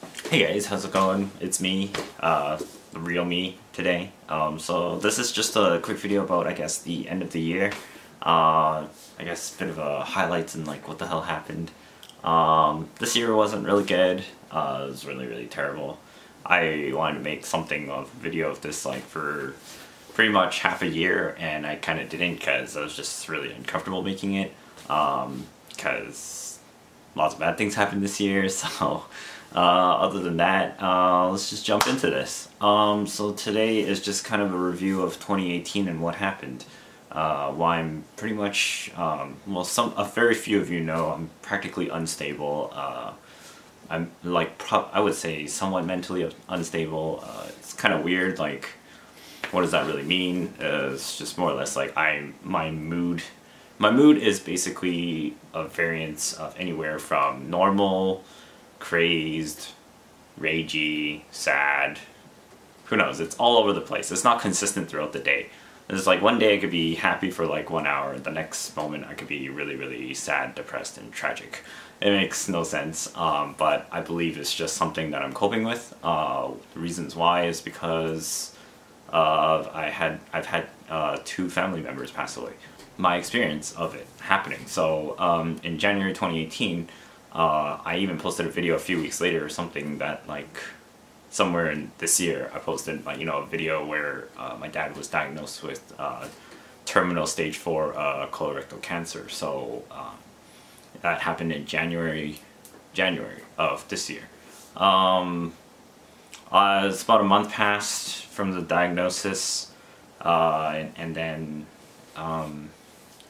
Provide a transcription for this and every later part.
Hey guys, how's it going? It's me, the real me today. So this is just a quick video about, I guess, the end of the year. I guess a bit of a highlights and like what the hell happened. This year wasn't really good. It was really terrible. I wanted to make something of a video of this like for pretty much half a year, and I kind of didn't because I was just really uncomfortable making it. Because lots of bad things happened this year, so other than that, let's just jump into this. So today is just kind of a review of 2018 and what happened. Why I'm pretty much, well, a very few of you know I'm practically unstable. I'm like, I would say somewhat mentally unstable. It's kind of weird, like, what does that really mean? It's just more or less like my mood is basically a variance of anywhere from normal, crazed, ragey, sad, who knows, it's all over the place. It's not consistent throughout the day. It's like one day I could be happy for like 1 hour, the next moment I could be really sad, depressed, and tragic. It makes no sense, but I believe it's just something that I'm coping with. The reasons why is because I've had 2 family members pass away. My experience of it happening. So in January 2018, I even posted a video a few weeks later or something that like somewhere in this year I posted like, a video where my dad was diagnosed with terminal stage 4 colorectal cancer. So that happened in January of this year. It's about a month passed from the diagnosis, and then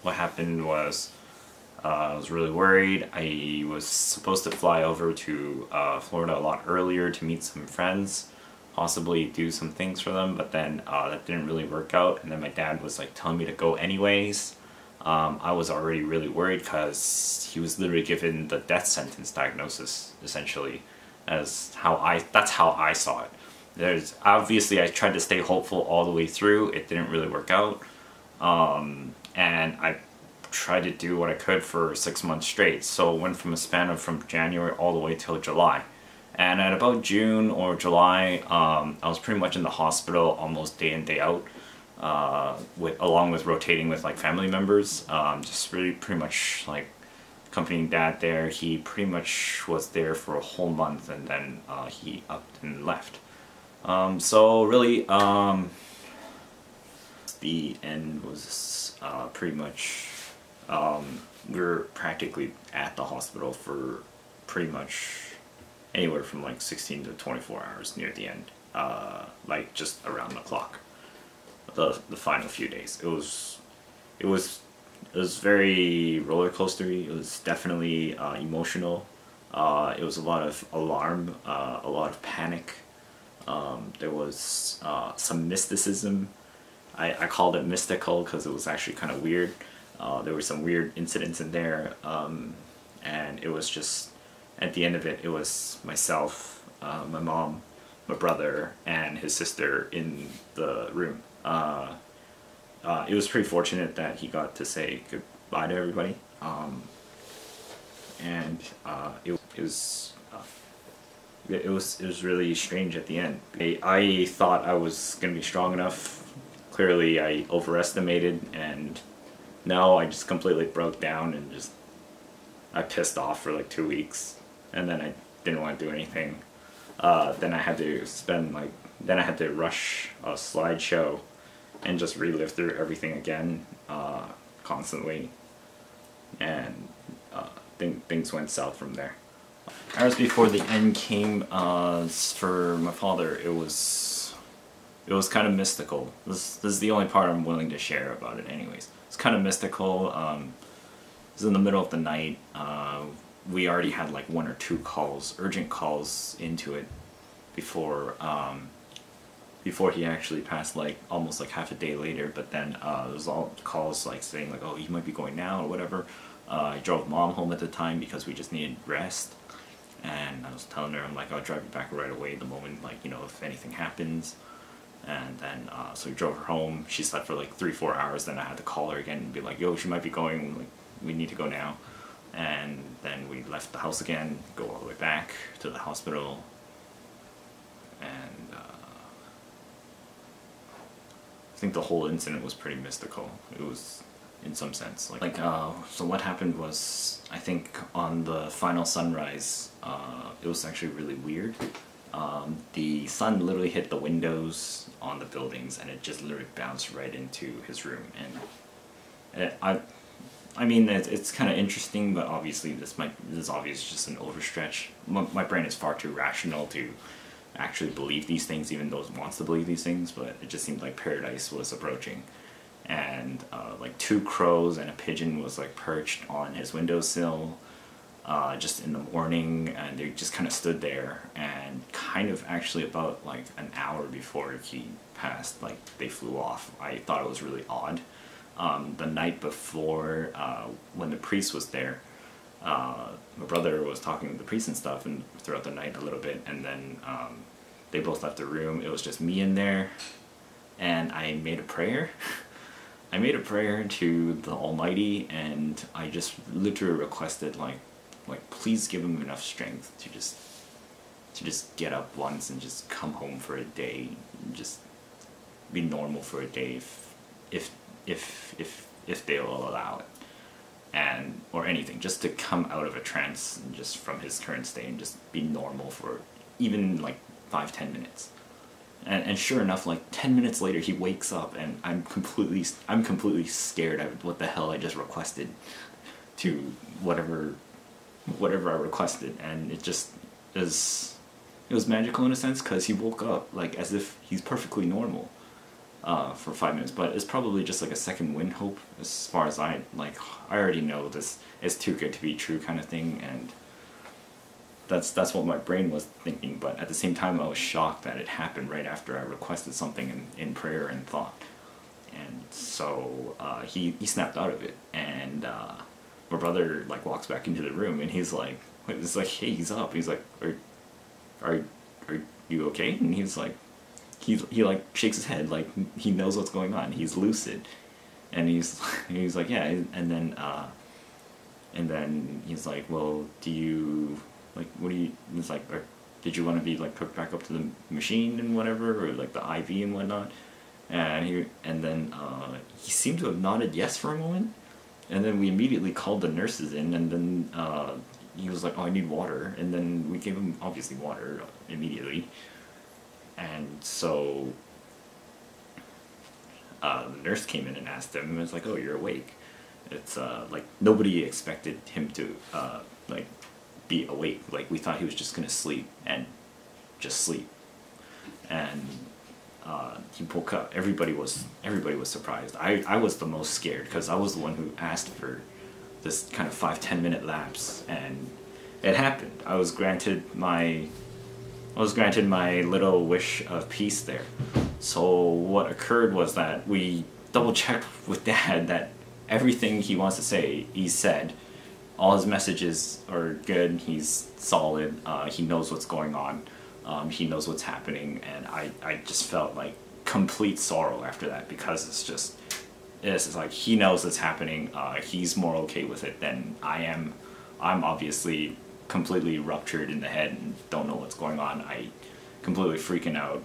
what happened was I was really worried. I was supposed to fly over to Florida a lot earlier to meet some friends, possibly do some things for them, but then that didn't really work out, and then my dad was like telling me to go anyways. I was already really worried because he was literally given the death sentence diagnosis, essentially, that's how I saw it. Obviously I tried to stay hopeful all the way through. It didn't really work out, and I tried to do what I could for 6 months straight. So it went from a span of from January all the way till July. And at about June or July, I was pretty much in the hospital almost day in, day out, along with rotating with like family members. Just really pretty much like accompanying dad there. He pretty much was there for a whole month, and then he upped and left. So really, the end was pretty much, we were practically at the hospital for pretty much anywhere from like 16 to 24 hours near the end, like just around the clock, the final few days. It was very roller coastery. It was definitely emotional. It was a lot of alarm, a lot of panic. There was some mysticism. I called it mystical because it was actually kind of weird. There were some weird incidents in there, and it was just, at the end of it, it was myself, my mom, my brother, and his sister in the room. It was pretty fortunate that he got to say goodbye to everybody, and it was really strange at the end. I thought I was gonna be strong enough. Clearly I overestimated, and no, I just completely broke down and I pissed off for like 2 weeks, and then I didn't want to do anything. Then I had to rush a slideshow and just relive through everything again, constantly, and things went south from there. Hours before the end came, for my father, it was kind of mystical. This is the only part I'm willing to share about it anyways. It's kind of mystical. It was in the middle of the night. We already had like 1 or 2 calls, urgent calls into it before he actually passed, like almost like half a day later. But then there was all calls like saying like, oh, you might be going now or whatever. I drove mom home at the time because we just needed rest. And I was telling her, I'm like, I'll drive you back right away the moment, like, if anything happens. And then, so we drove her home. She slept for like 3-4 hours. Then I had to call her again and be like, yo, she might be going, like, we need to go now. And then we left the house again, go all the way back to the hospital, and I think the whole incident was pretty mystical. It was, in some sense, so what happened was, I think on the final sunrise, it was actually really weird. The sun literally hit the windows on the buildings, and it just literally bounced right into his room. And I mean, it's kind of interesting, but obviously this is obviously just an overstretch. My brain is far too rational to actually believe these things, even though it wants to believe these things. But it just seemed like paradise was approaching, and like 2 crows and a pigeon was like perched on his windowsill just in the morning, and they just kind of stood there, and kind of actually about like an hour before he passed, like they flew off. I thought it was really odd. The night before, when the priest was there, my brother was talking to the priest and stuff, and throughout the night a little bit, and then they both left the room. It was just me in there, and I made a prayer. I made a prayer to the Almighty, and I just literally requested, like please give him enough strength to just get up once and just come home for a day, and just be normal for a day, if they'll allow it, and or anything, just to come out of a trance and just from his current state and just be normal for even like 5-10 minutes. And sure enough, like 10 minutes later, he wakes up, and I'm completely scared of what the hell I just requested to whatever I requested, and it was magical in a sense, because he woke up like as if he's perfectly normal for 5 minutes. But it's probably just like a second wind hope, as far as I already know this is too good to be true kind of thing, and that's what my brain was thinking. But at the same time, I was shocked that it happened right after I requested something in prayer and thought. And so he snapped out of it, and my brother like walks back into the room, and he's like, it's like, hey, he's up. He's like, are you okay? And he's like, he like shakes his head, like he knows what's going on. He's lucid, and he's like, yeah. And then he's like, well, do you like, what do you? It's like, did you want to be like hooked back up to the machine and whatever, or like the IV and whatnot? And then he seemed to have nodded yes for a moment, and then we immediately called the nurses in, and then he was like, oh, I need water, and then we gave him obviously water immediately. And so the nurse came in and asked him, and was like, oh, you're awake. It's like nobody expected him to like be awake. Like we thought he was just gonna sleep and just sleep. And he woke up. Everybody was surprised. I was the most scared, because I was the one who asked for this kind of 5-10 minute lapse, and it happened. I was granted my little wish of peace there. So what occurred was that we double checked with Dad that everything he wants to say, he said. All his messages are good. He's solid. He knows what's going on. He knows what's happening, and I just felt like complete sorrow after that, because it's like he knows it's happening. He's more okay with it than I am. I'm obviously completely ruptured in the head and don't know what's going on. I completely freaking out,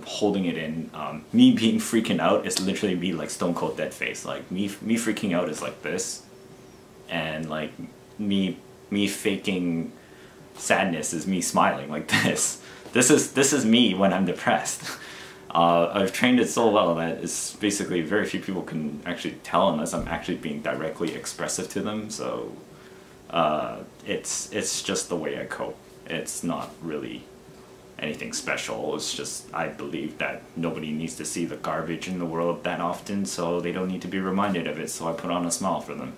holding it in. Me being freaking out is literally me like stone cold dead face. Like me freaking out is like this, and like me faking sadness is me smiling like this. This is me when I'm depressed. I've trained it so well that it's basically very few people can actually tell unless I'm actually being directly expressive to them. So it's just the way I cope. It's not really anything special. It's just I believe that nobody needs to see the garbage in the world that often, so they don't need to be reminded of it, so I put on a smile for them.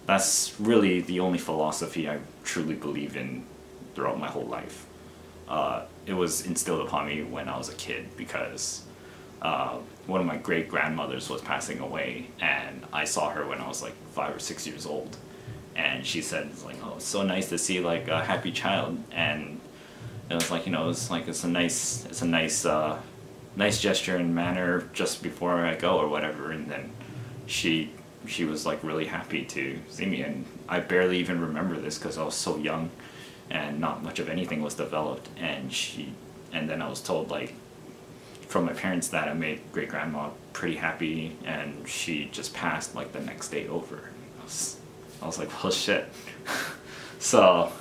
That's really the only philosophy I truly believe in throughout my whole life. It was instilled upon me when I was a kid, because one of my great-grandmothers was passing away, and I saw her when I was like 5 or 6 years old, and she said, it's like, oh, it's so nice to see like a happy child. And it was like, you know, it's a nice gesture and manner just before I go or whatever. And then she was like really happy to see me, and I barely even remember this because I was so young and not much of anything was developed. And she and then I was told like from my parents that I made great grandma pretty happy, and she just passed like the next day over. I was like, well, shit. So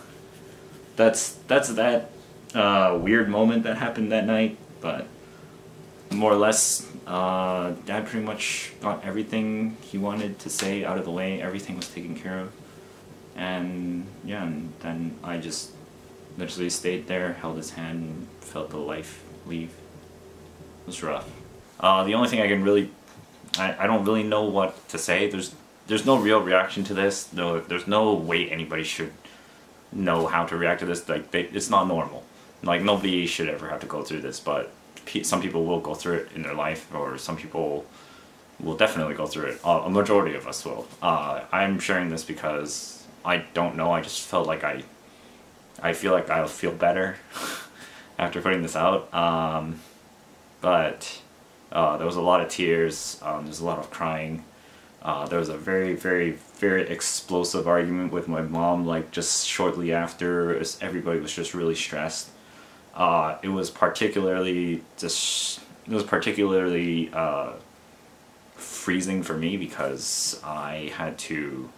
that's that weird moment that happened that night, but more or less, Dad pretty much got everything he wanted to say out of the way. Everything was taken care of, and yeah, and then I just literally stayed there, held his hand, and felt the life leave. It was rough. The only thing I can really, I don't really know what to say. There's no real reaction to this. No, there's no way anybody should know how to react to this. Like, it's not normal. Like, nobody should ever have to go through this, but some people will go through it in their life, or some people will definitely go through it. A majority of us will. I'm sharing this because I don't know. I just felt like I feel like I'll feel better after putting this out. But there was a lot of tears. There's a lot of crying. There was a very, very, very explosive argument with my mom, like just shortly after. Everybody was just really stressed. It was particularly freezing for me because I had to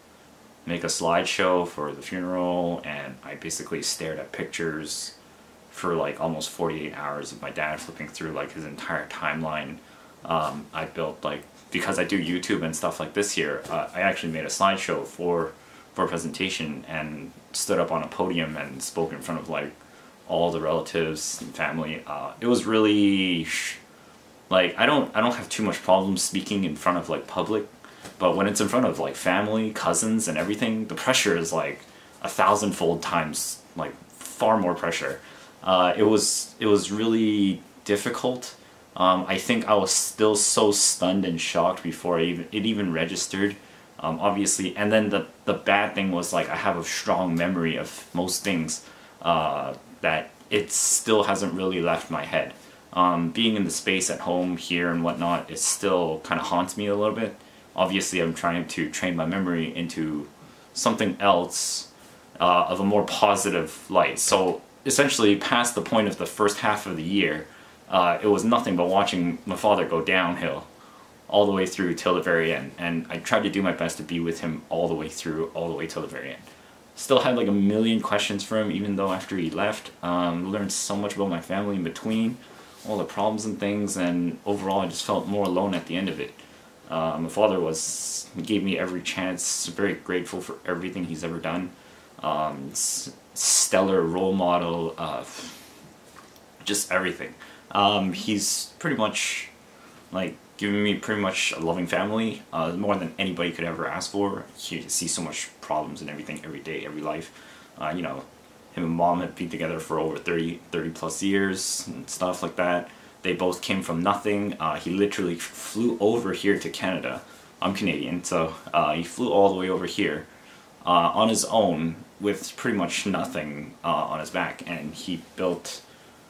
make a slideshow for the funeral, and I basically stared at pictures for like almost 48 hours of my dad, flipping through like his entire timeline. I built, like, because I do YouTube and stuff like this here, I actually made a slideshow for a presentation and stood up on a podium and spoke in front of like all the relatives and family. It was really like, I don't have too much problem speaking in front of like public, but when it's in front of like family, cousins and everything, the pressure is like 1,000-fold times, like far more pressure. It was really difficult. I think I was still so stunned and shocked before it even registered, obviously. And then the bad thing was, like, I have a strong memory of most things, that it still hasn't really left my head. Being in the space at home here and whatnot, it still kind of haunts me a little bit. Obviously, I'm trying to train my memory into something else, of a more positive light. So essentially, past the point of the first half of the year, it was nothing but watching my father go downhill all the way through till the very end, and I tried to do my best to be with him all the way through, all the way till the very end. Still had like a million questions for him even though after he left. Learned so much about my family in between, all the problems and things, and overall I just felt more alone at the end of it. My father gave me every chance, very grateful for everything he's ever done. Stellar role model, just everything. He's pretty much like giving me pretty much a loving family, more than anybody could ever ask for. He sees so much problems and everything every day, every life. You know, him and mom have been together for over 30 plus years and stuff like that. They both came from nothing. He literally flew over here to Canada. I'm Canadian, so he flew all the way over here on his own with pretty much nothing on his back, and he built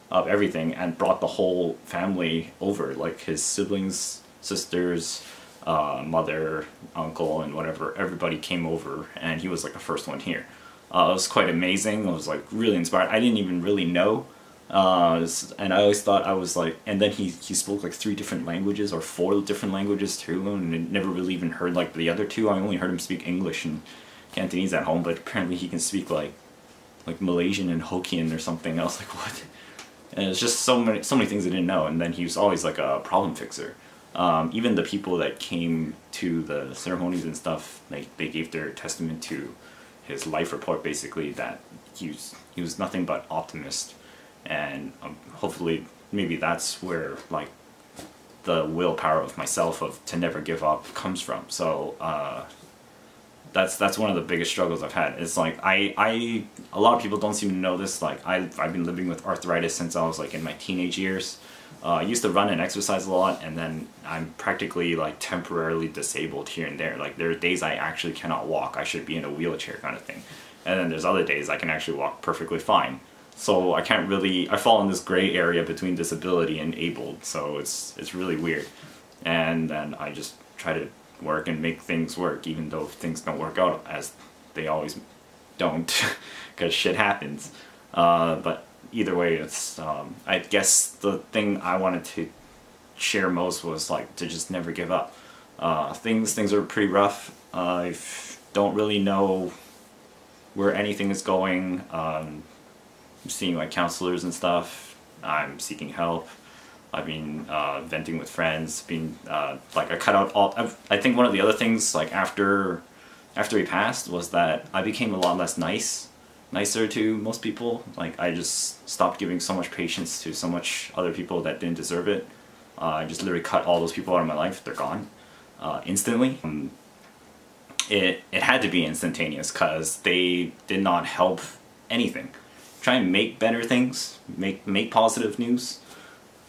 up everything and brought the whole family over, like his siblings, sisters, mother, uncle, and whatever. Everybody came over, and he was like the first one here. It was quite amazing. I was like really inspired. I didn't even really know, and I always thought I was like, and then he spoke like 3 different languages or 4 different languages too, and I never really even heard like the other 2. I only heard him speak English and Cantonese at home, but apparently he can speak like Malaysian and Hokkien or something. I was like, what? And it's just so many things I didn't know. And then he was always like a problem fixer. Even the people that came to the ceremonies and stuff, like they gave their testament to his life report, basically, that he was nothing but optimist. And hopefully maybe that's where like the willpower of myself to never give up comes from. So that's one of the biggest struggles I've had. It's like a lot of people don't seem to know this. Like I've been living with arthritis since I was like in my teenage years. I used to run and exercise a lot, and then I'm practically like temporarily disabled here and there. Like there are days I actually cannot walk. I should be in a wheelchair kind of thing. And then there's other days I can actually walk perfectly fine. So I can't really, I fall in this gray area between disability and abled. So it's really weird. And then I just try to work and make things work, even though things don't work out, as they always don't, because shit happens. But either way, it's I guess the thing I wanted to share most was like to just never give up. Things are pretty rough. I don't really know where anything is going. I'm seeing like counselors and stuff. I'm seeking help. I've been venting with friends. Been like I cut out all. I think one of the other things like after he passed was that I became a lot less nicer to most people. Like I just stopped giving so much patience to so much other people that didn't deserve it. I just literally cut all those people out of my life. They're gone instantly. It had to be instantaneous because they did not help anything. Try and make better things. Make positive news.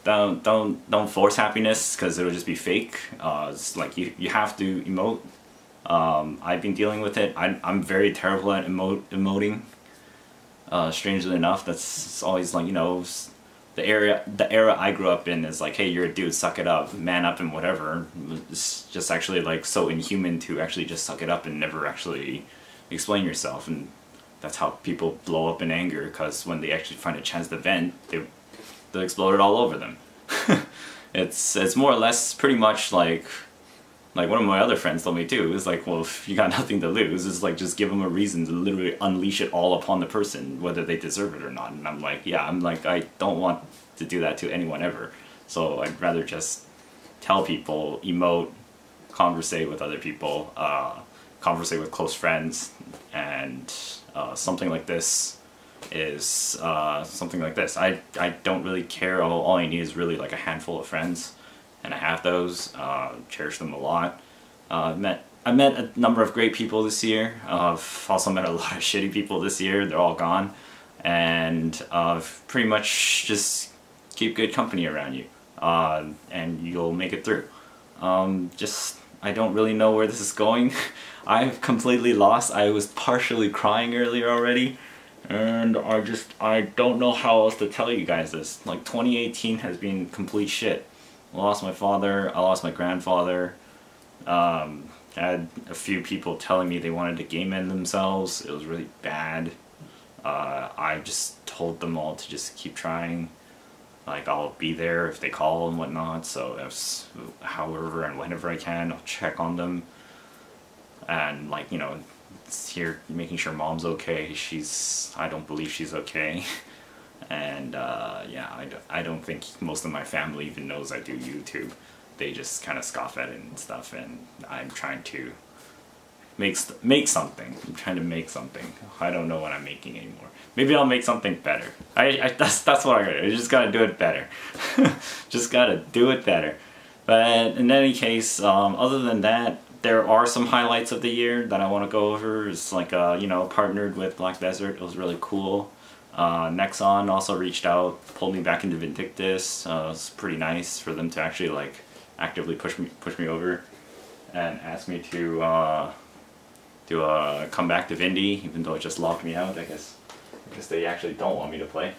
Don't force happiness because it'll just be fake. It's like you have to emote. I've been dealing with it. I'm very terrible at emoting. Strangely enough, that's always like, you know, the era I grew up in is like, hey, you're a dude, suck it up, man up, and whatever. It's just actually like so inhuman to actually just suck it up and never actually explain yourself, and that's how people blow up in anger, because when they actually find a chance to vent, they'll explode it all over them. It's more or less pretty much like one of my other friends told me too. It's like, well, if you got nothing to lose, it's like just give them a reason to literally unleash it all upon the person, whether they deserve it or not. And I'm like, yeah, I don't want to do that to anyone ever. So I'd rather just tell people, emote, conversate with other people, conversate with close friends, and something like this is something like this. I don't really care. All I need is really like a handful of friends. And I have those, cherish them a lot. I met a number of great people this year. I've also met a lot of shitty people this year. They're all gone. And pretty much just keep good company around you. And you'll make it through. I don't really know where this is going. I've completely lost. I was partially crying earlier already. And I don't know how else to tell you guys this. Like 2018 has been complete shit. I lost my father, I lost my grandfather. I had a few people telling me they wanted to game end themselves. It was really bad. I just told them all to just keep trying. Like, I'll be there if they call and whatnot, so if, however and whenever I can, I'll check on them. And like, you know, it's here making sure mom's okay. I don't believe she's okay. And yeah, I don't think most of my family even knows I do YouTube. They just kind of scoff at it and stuff, and I'm trying to make something. I'm trying to make something. I don't know what I'm making anymore. Maybe I'll make something better. That's what I gotta do. I just gotta do it better. Just gotta do it better. But in any case, other than that, there are some highlights of the year that I want to go over. It's like, you know, partnered with Black Desert. It was really cool. Nexon also reached out, pulled me back into Vindictus. It's pretty nice for them to actually like actively push me over and ask me to come back to Vindy, even though it just locked me out. I guess they actually don't want me to play.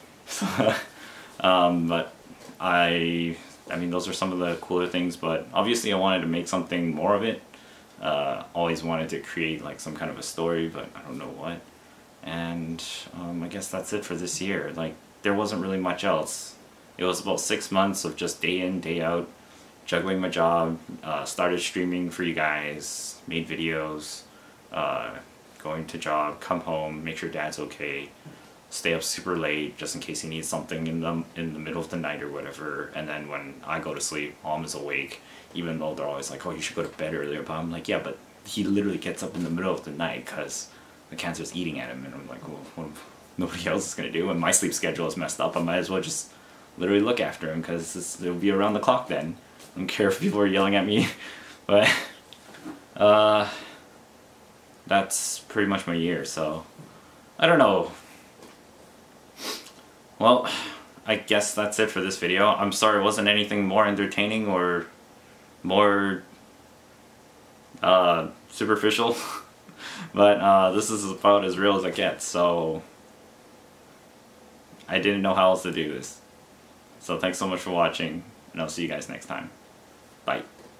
But I mean, those are some of the cooler things. But obviously, I wanted to make something more of it. Always wanted to create like some kind of a story, but I don't know what. And I guess that's it for this year. Like, there wasn't really much else. It was about 6 months of just day in, day out, juggling my job, started streaming for you guys, made videos, going to job, come home, make sure dad's okay, stay up super late just in case he needs something in the middle of the night or whatever. And then when I go to sleep, mom is awake, even though they're always like, oh, you should go to bed earlier. But I'm like, yeah, but he literally gets up in the middle of the night because the cancer's eating at him. And I'm like, well, what nobody else is going to do? And my sleep schedule is messed up. I might as well just literally look after him, because it'll be around the clock then. I don't care if people are yelling at me. But that's pretty much my year, so I don't know. Well, I guess that's it for this video. I'm sorry it wasn't anything more entertaining or more superficial. But this is about as real as it gets, so I didn't know how else to do this. So thanks so much for watching, and I'll see you guys next time.